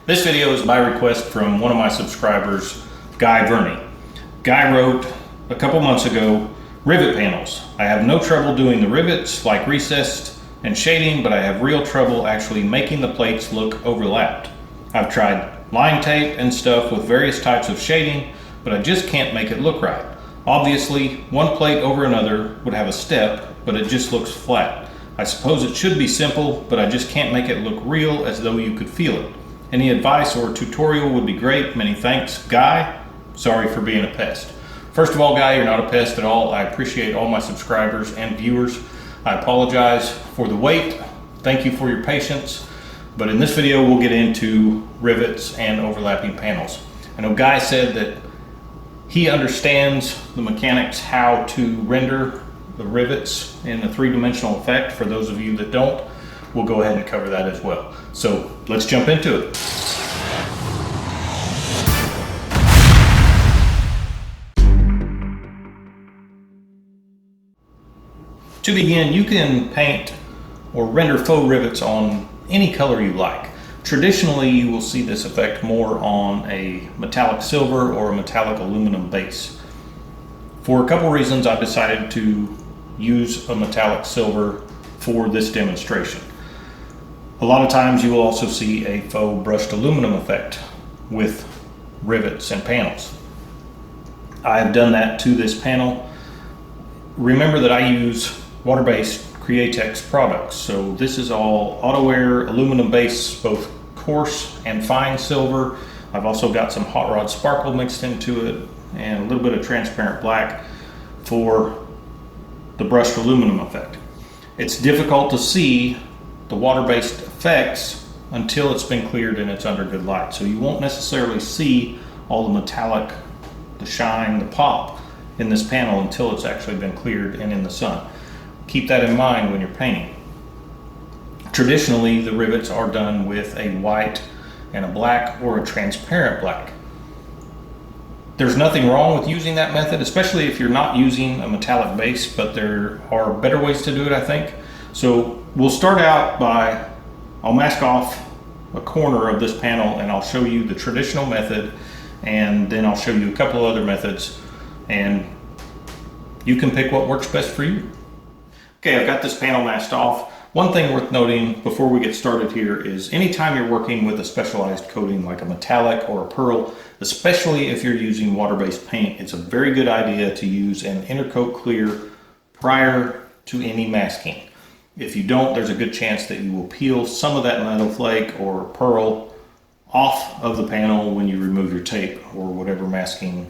This video is by request from one of my subscribers, Guy Verney. Guy wrote a couple months ago, rivet panels. I have no trouble doing the rivets like recessed and shading, but I have real trouble actually making the plates look overlapped. I've tried line tape and stuff with various types of shading, but I just can't make it look right. Obviously, one plate over another would have a step, but it just looks flat. I suppose it should be simple, but I just can't make it look real as though you could feel it. Any advice or tutorial would be great. Many thanks, Guy. Sorry for being a pest. First of all, Guy, you're not a pest at all. I appreciate all my subscribers and viewers. I apologize for the wait. Thank you for your patience. But in this video, we'll get into rivets and overlapping panels. I know Guy said that he understands the mechanics, how to render the rivets in a three-dimensional effect. For those of you that don't, we'll go ahead and cover that as well. So let's jump into it. To begin, you can paint or render faux rivets on any color you like. Traditionally, you will see this effect more on a metallic silver or a metallic aluminum base. For a couple reasons, I've decided to use a metallic silver for this demonstration. A lot of times you will also see a faux brushed aluminum effect with rivets and panels. I have done that to this panel. Remember that I use water-based Createx products. So this is all auto wear aluminum base, both coarse and fine silver. I've also got some hot rod sparkle mixed into it and a little bit of transparent black for the brushed aluminum effect. It's difficult to see the water-based effects until it's been cleared and it's under good light. So you won't necessarily see all the metallic, the shine, the pop in this panel until it's actually been cleared and in the sun. Keep that in mind when you're painting. Traditionally, the rivets are done with a white and a black or a transparent black. There's nothing wrong with using that method, especially if you're not using a metallic base, but there are better ways to do it, I think. So we'll start out by, I'll mask off a corner of this panel and I'll show you the traditional method, and then I'll show you a couple other methods, and you can pick what works best for you. Okay, I've got this panel masked off. One thing worth noting before we get started here is anytime you're working with a specialized coating like a metallic or a pearl, especially if you're using water-based paint, it's a very good idea to use an intercoat clear prior to any masking. If you don't, there's a good chance that you will peel some of that metal flake or pearl off of the panel when you remove your tape or whatever masking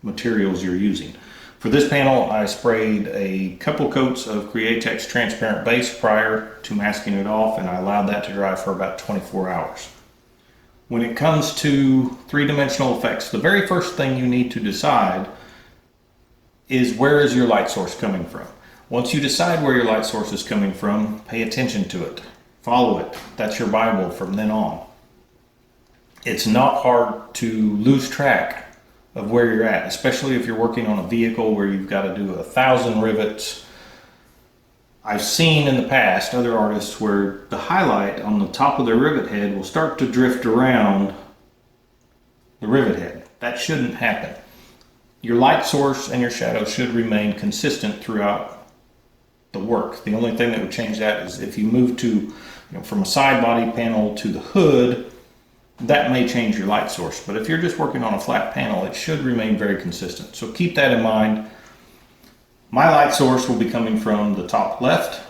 materials you're using. For this panel, I sprayed a couple coats of Createx transparent base prior to masking it off, and I allowed that to dry for about 24 hours. When it comes to three-dimensional effects, the very first thing you need to decide is where is your light source coming from. Once you decide where your light source is coming from, pay attention to it. Follow it. That's your Bible from then on. It's not hard to lose track of where you're at, especially if you're working on a vehicle where you've got to do 1,000 rivets. I've seen in the past other artists where the highlight on the top of their rivet head will start to drift around the rivet head. That shouldn't happen. Your light source and your shadow should remain consistent throughout the work. The only thing that would change that is if you move to, from a side body panel to the hood, that may change your light source. But if you're just working on a flat panel, it should remain very consistent. So keep that in mind. My light source will be coming from the top left,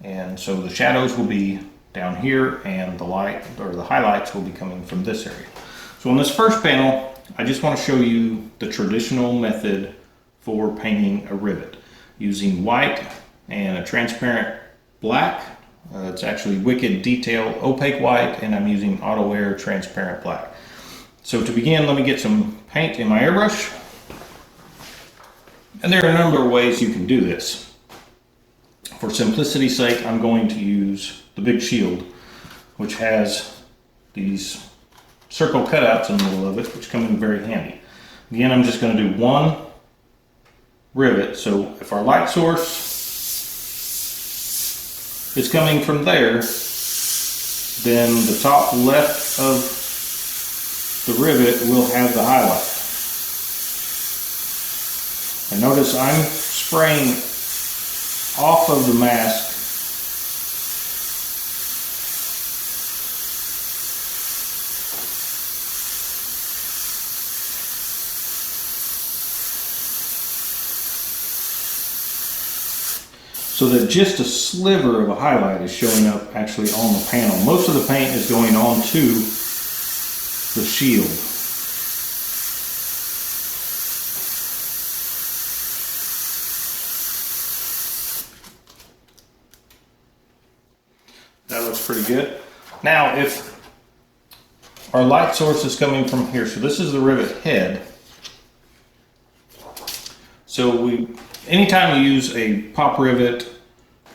and so the shadows will be down here, and the light or the highlights will be coming from this area. So on this first panel, I just want to show you the traditional method for painting a rivet using white and a transparent black. It's actually Wicked Detail Opaque White, and I'm using Auto Wear Transparent Black. So to begin, let me get some paint in my airbrush. And there are a number of ways you can do this. For simplicity's sake, I'm going to use the Big Shield, which has these circle cutouts in the middle of it, which come in very handy. Again, I'm just going to do one rivet. So if our light source is coming from there, then the top left of the rivet will have the highlight. And notice I'm spraying off of the mask so that just a sliver of a highlight is showing up actually on the panel. Most of the paint is going onto the shield. That looks pretty good. Now, if our light source is coming from here, so this is the rivet head. So anytime you use a pop rivet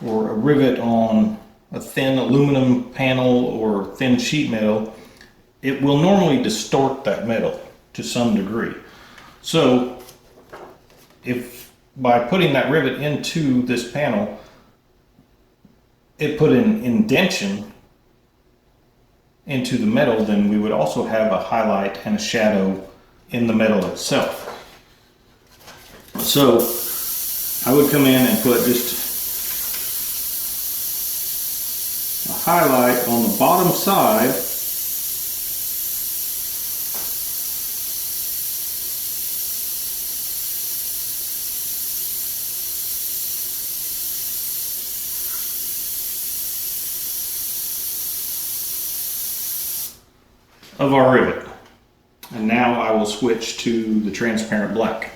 or a rivet on a thin aluminum panel or thin sheet metal, it will normally distort that metal to some degree. So if by putting that rivet into this panel, it put an indentation into the metal, then we would also have a highlight and a shadow in the metal itself. So I would come in and put just a highlight on the bottom side of our rivet. And now I will switch to the transparent black.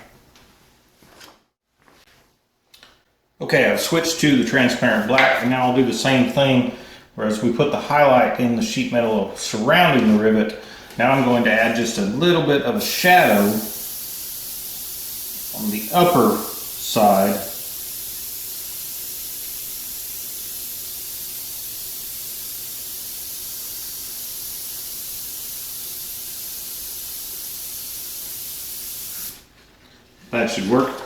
Okay, I've switched to the transparent black, and now I'll do the same thing. Whereas we put the highlight in the sheet metal surrounding the rivet, now I'm going to add just a little bit of a shadow on the upper side that should work.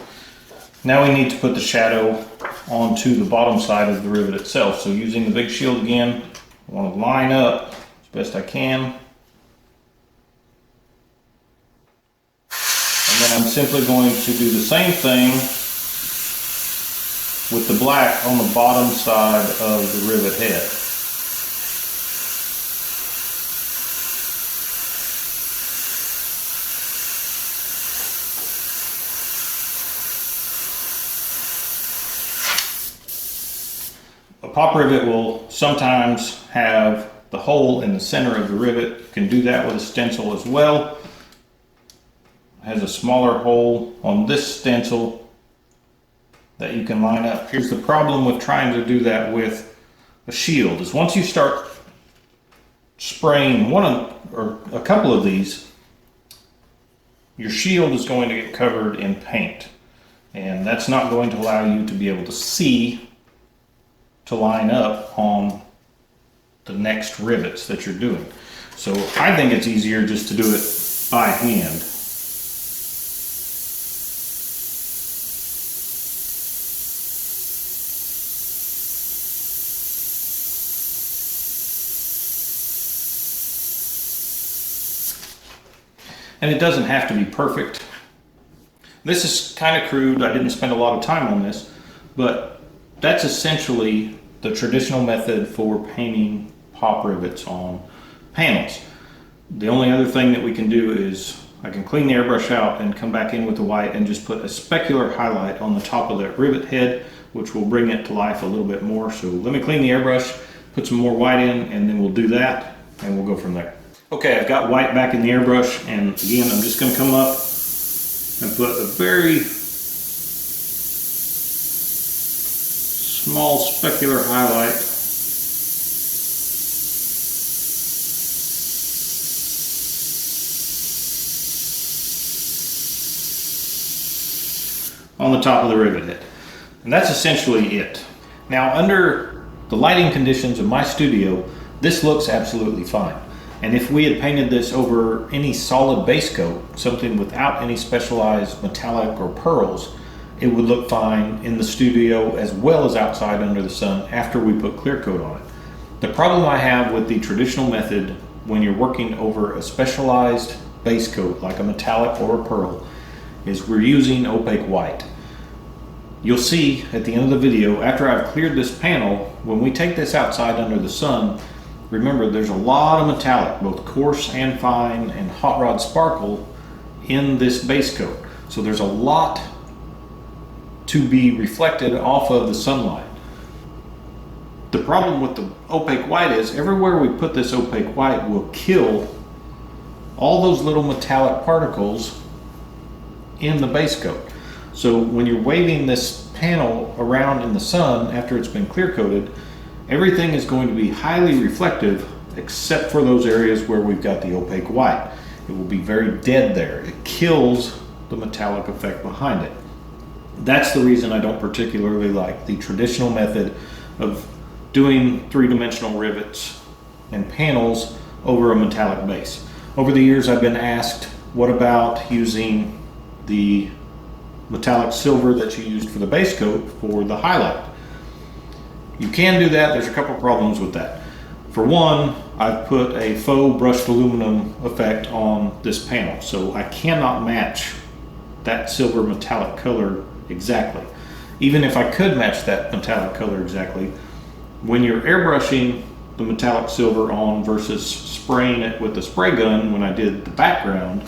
Now we need to put the shadow onto the bottom side of the rivet itself. So using the big shield again, I want to line up as best I can. And then I'm simply going to do the same thing with the black on the bottom side of the rivet head. A pop rivet will sometimes have the hole in the center of the rivet. You can do that with a stencil as well. It has a smaller hole on this stencil that you can line up. Here's the problem with trying to do that with a shield, is once you start spraying one or a couple of these, your shield is going to get covered in paint. And that's not going to allow you to be able to see to line up on the next rivets that you're doing. So I think it's easier just to do it by hand. And it doesn't have to be perfect. This is kind of crude. I didn't spend a lot of time on this, but that's essentially the traditional method for painting pop rivets on panels. The only other thing that we can do is I can clean the airbrush out and come back in with the white and just put a specular highlight on the top of that rivet head, which will bring it to life a little bit more. So let me clean the airbrush, put some more white in, and then we'll do that and we'll go from there. Okay, I've got white back in the airbrush, and again, I'm just going to come up and put a very small specular highlight on the top of the rivet head. And that's essentially it. Now, under the lighting conditions of my studio, this looks absolutely fine. And if we had painted this over any solid base coat, something without any specialized metallic or pearls, it would look fine in the studio as well as outside under the sun after we put clear coat on it. The problem I have with the traditional method when you're working over a specialized base coat, like a metallic or a pearl, is we're using opaque white. You'll see at the end of the video, after I've cleared this panel, when we take this outside under the sun, remember there's a lot of metallic, both coarse and fine and hot rod sparkle in this base coat. So there's a lot to be reflected off of the sunlight. The problem with the opaque white is everywhere we put this opaque white will kill all those little metallic particles in the base coat. So when you're waving this panel around in the sun after it's been clear coated, everything is going to be highly reflective except for those areas where we've got the opaque white. It will be very dead there. It kills the metallic effect behind it. That's the reason I don't particularly like the traditional method of doing three-dimensional rivets and panels over a metallic base. Over the years I've been asked, what about using the metallic silver that you used for the base coat for the highlight? You can do that. There's a couple problems with that. For one, I've put a faux brushed aluminum effect on this panel, so I cannot match that silver metallic color exactly. Even if I could match that metallic color exactly, when you're airbrushing the metallic silver on versus spraying it with the spray gun when I did the background,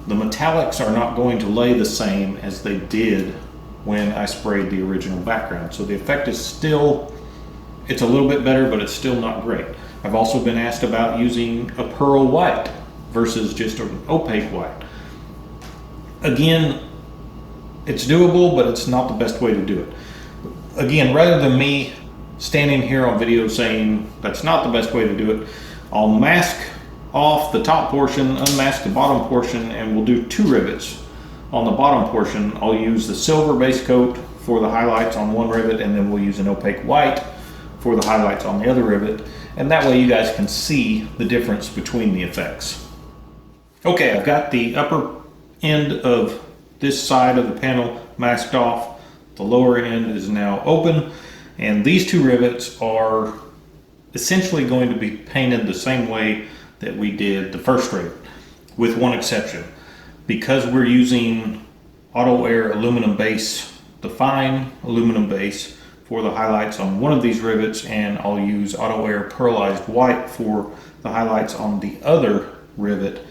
the metallics are not going to lay the same as they did when I sprayed the original background. So the effect is still, it's a little bit better, but it's still not great. I've also been asked about using a pearl white versus just an opaque white. Again, it's doable, but it's not the best way to do it. Again, rather than me standing here on video saying that's not the best way to do it, I'll mask off the top portion, unmask the bottom portion, and we'll do two rivets. On the bottom portion, I'll use the silver base coat for the highlights on one rivet, and then we'll use an opaque white for the highlights on the other rivet. And that way you guys can see the difference between the effects. Okay, I've got the upper end of this side of the panel masked off. The lower end is now open, and these two rivets are essentially going to be painted the same way that we did the first rivet, with one exception. Because we're using auto air aluminum base, the fine aluminum base for the highlights on one of these rivets, and I'll use auto air pearlized white for the highlights on the other rivet,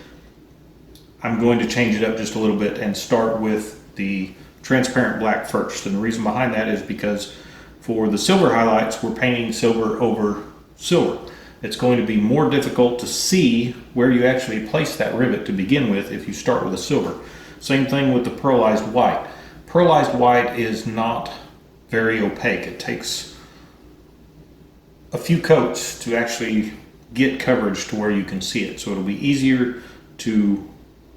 I'm going to change it up just a little bit and start with the transparent black first. And the reason behind that is because for the silver highlights, we're painting silver over silver. It's going to be more difficult to see where you actually place that rivet to begin with if you start with a silver. Same thing with the pearlized white. Pearlized white is not very opaque. It takes a few coats to actually get coverage to where you can see it. So it'll be easier to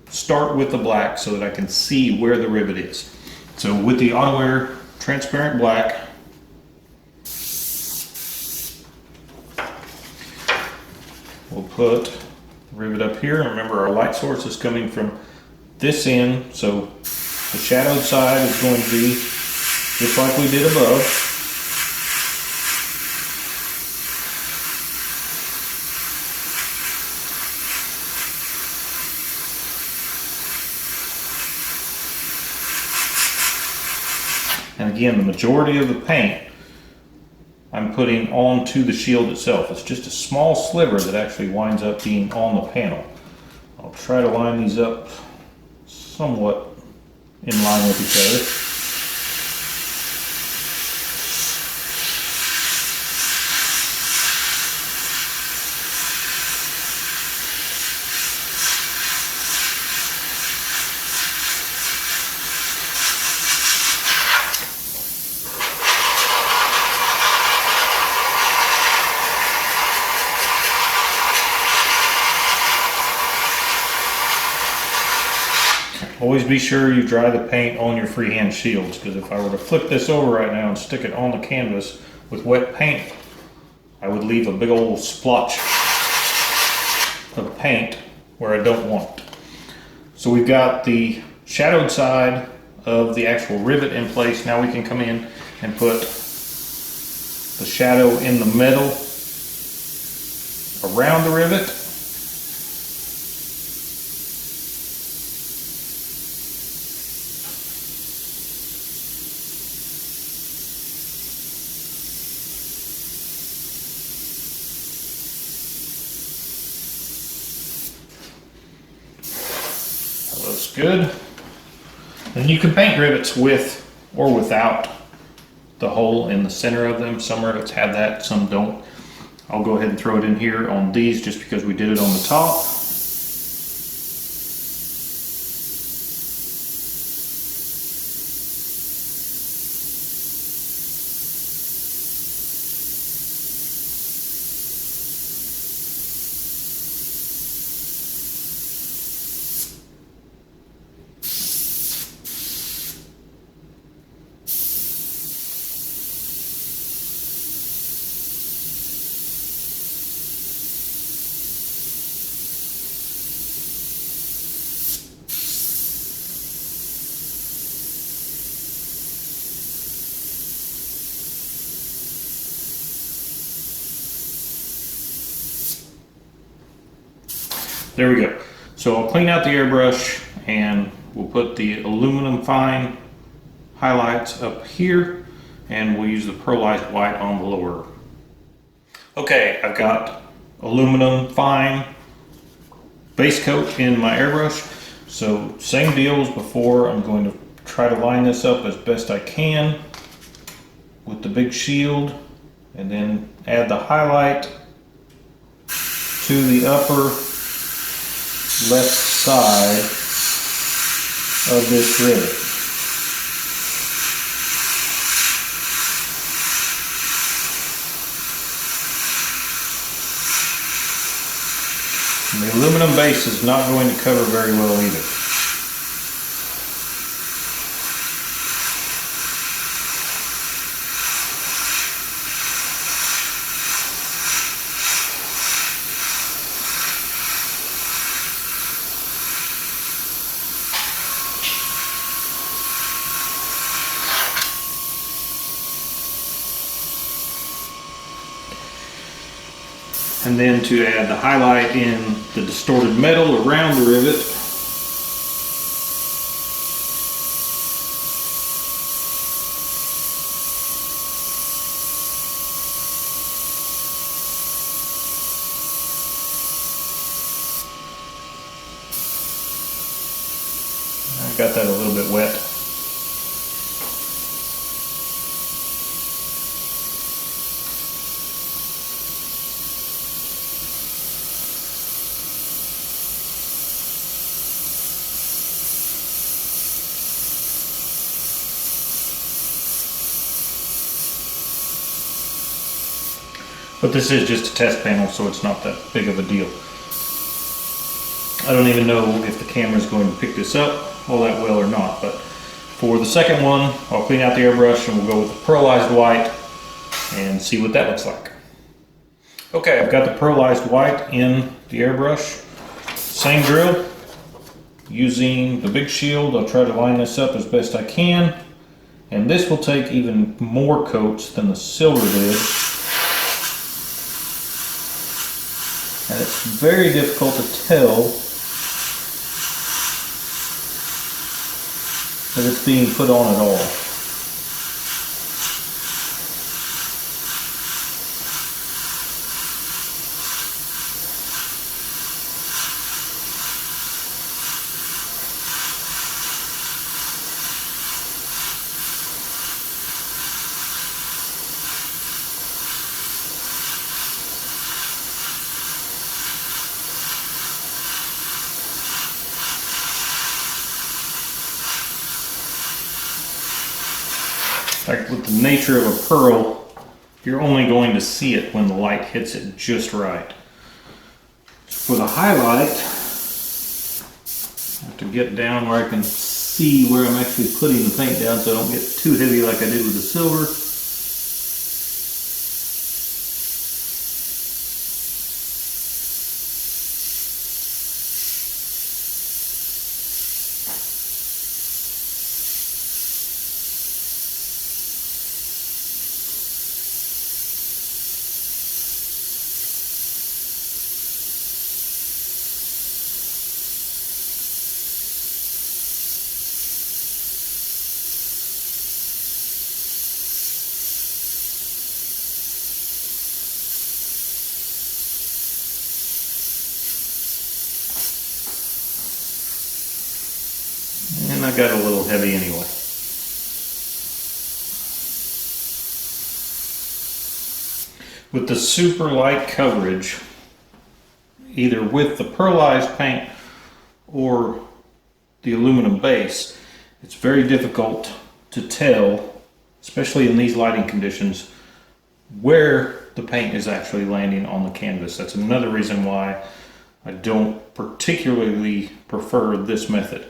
start with the black so that I can see where the rivet is. So with the auto air transparent black, we'll put the rivet up here. Remember, our light source is coming from this end, so the shadowed side is going to be just like we did above. And again, the majority of the paint I'm putting onto the shield itself. It's just a small sliver that actually winds up being on the panel. I'll try to line these up somewhat in line with each other. Always be sure you dry the paint on your freehand shields, because if I were to flip this over right now and stick it on the canvas with wet paint, I would leave a big old splotch of paint where I don't want it. So we've got the shadowed side of the actual rivet in place. Now we can come in and put the shadow in the middle around the rivet. looks good. And you can paint rivets with or without the hole in the center of them. Some rivets have that, some don't. I'll go ahead and throw it in here on these just because we did it on the top. There we go. So I'll clean out the airbrush and we'll put the aluminum fine highlights up here and we'll use the pearlized white on the lower. Okay, I've got aluminum fine base coat in my airbrush. So same deal as before. I'm going to try to line this up as best I can with the big shield and then add the highlight to the upper left side of this rivet. And the aluminum base is not going to cover very well either. And then to add the highlight in the distorted metal around the rivet, I got that a little bit wet. But this is just a test panel, so it's not that big of a deal. I don't even know if the camera is going to pick this up all that well or not, but for the second one, I'll clean out the airbrush and we'll go with the pearlized white and see what that looks like. Okay, I've got the pearlized white in the airbrush. Same drill, using the big shield, I'll try to line this up as best I can. And this will take even more coats than the silver did. And it's very difficult to tell that it's being put on at all. Like with the nature of a pearl, you're only going to see it when the light hits it just right. For the highlight, I have to get down where I can see where I'm actually putting the paint down so I don't get too heavy like I did with the silver. I got a little heavy anyway. With the super light coverage, either with the pearlized paint or the aluminum base, it's very difficult to tell, especially in these lighting conditions, where the paint is actually landing on the canvas. That's another reason why I don't particularly prefer this method.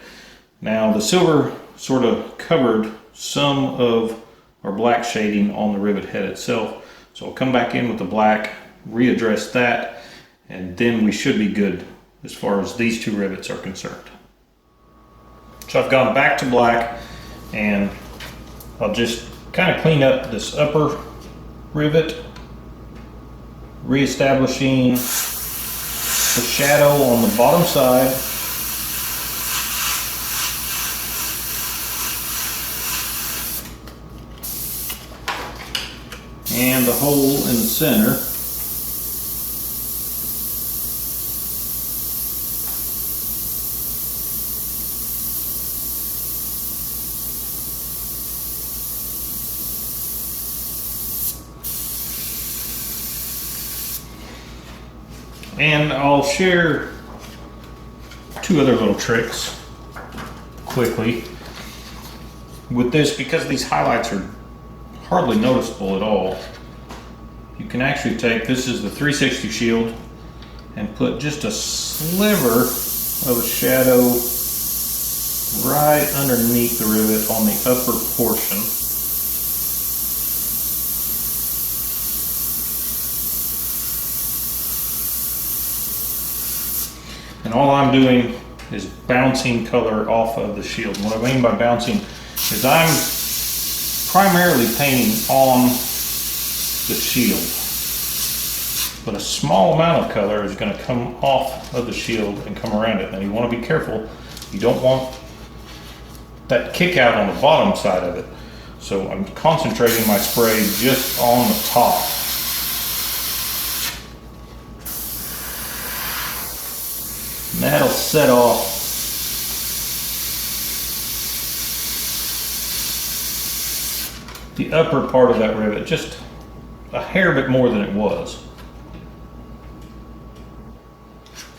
Now, the silver sort of covered some of our black shading on the rivet head itself, so I'll come back in with the black, readdress that, and then we should be good as far as these two rivets are concerned. So I've gone back to black, and I'll just kind of clean up this upper rivet, reestablishing the shadow on the bottom side. And the hole in the center. And I'll share two other little tricks quickly with this, because these highlights are hardly noticeable at all. You can actually take, this is the 360 shield, and put just a sliver of a shadow right underneath the rivet on the upper portion. And all I'm doing is bouncing color off of the shield. And what I mean by bouncing is I'm primarily painting on the shield, but a small amount of color is going to come off of the shield and come around it. Now you want to be careful. You don't want that kick out on the bottom side of it. So I'm concentrating my spray just on the top. And that'll set off the upper part of that rivet just a hair bit more than it was.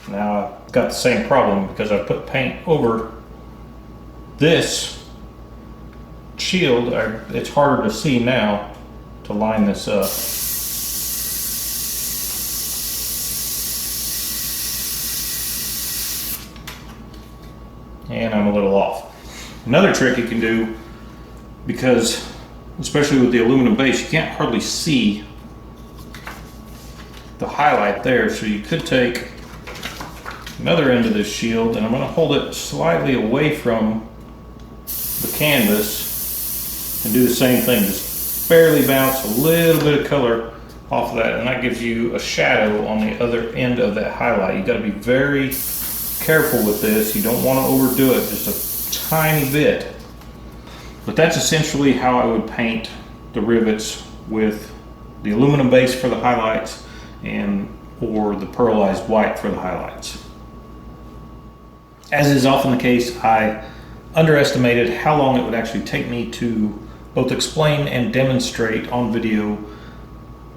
Now I've got the same problem because I put paint over this shield. It's harder to see now to line this up. And I'm a little off. Another trick you can do, because especially with the aluminum base, you can't hardly see the highlight there, so you could take another end of this shield, and I'm going to hold it slightly away from the canvas and do the same thing. Just barely bounce a little bit of color off of that, and that gives you a shadow on the other end of that highlight. You got to be very careful with this. You don't want to overdo it, just a tiny bit. But that's essentially how I would paint the rivets, with the aluminum base for the highlights or the pearlized white for the highlights. As is often the case, I underestimated how long it would actually take me to both explain and demonstrate on video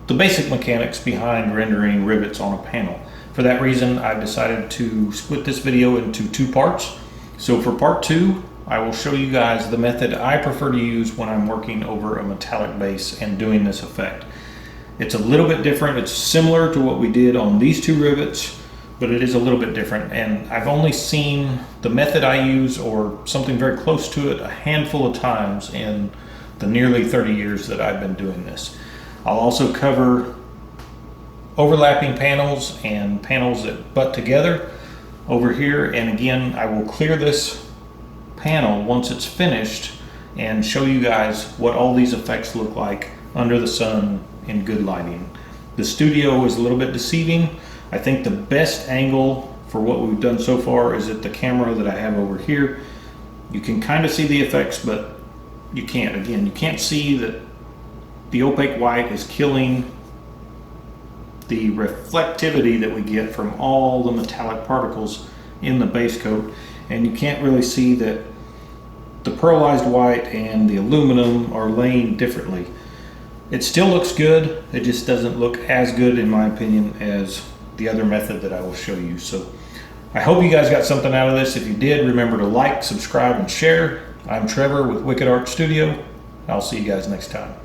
the basic mechanics behind rendering rivets on a panel. For that reason, I've decided to split this video into two parts. So for part 2, I will show you guys the method I prefer to use when I'm working over a metallic base and doing this effect. It's a little bit different. It's similar to what we did on these two rivets, but it is a little bit different. And I've only seen the method I use, or something very close to it, a handful of times in the nearly 30 years that I've been doing this. I'll also cover overlapping panels and panels that butt together over here. And again, I will clear this panel once it's finished and show you guys what all these effects look like under the sun in good lighting. The studio is a little bit deceiving. I think the best angle for what we've done so far is at the camera that I have over here. You can kind of see the effects, but you can't. Again, you can't see that the opaque white is killing the reflectivity that we get from all the metallic particles in the base coat, and you can't really see that the pearlized white and the aluminum are laying differently. It still looks good, it just doesn't look as good in my opinion as the other method that I will show you. So I hope you guys got something out of this. If you did, remember to like, subscribe, and share. I'm Trevor with Wicked Art Studio. I'll see you guys next time.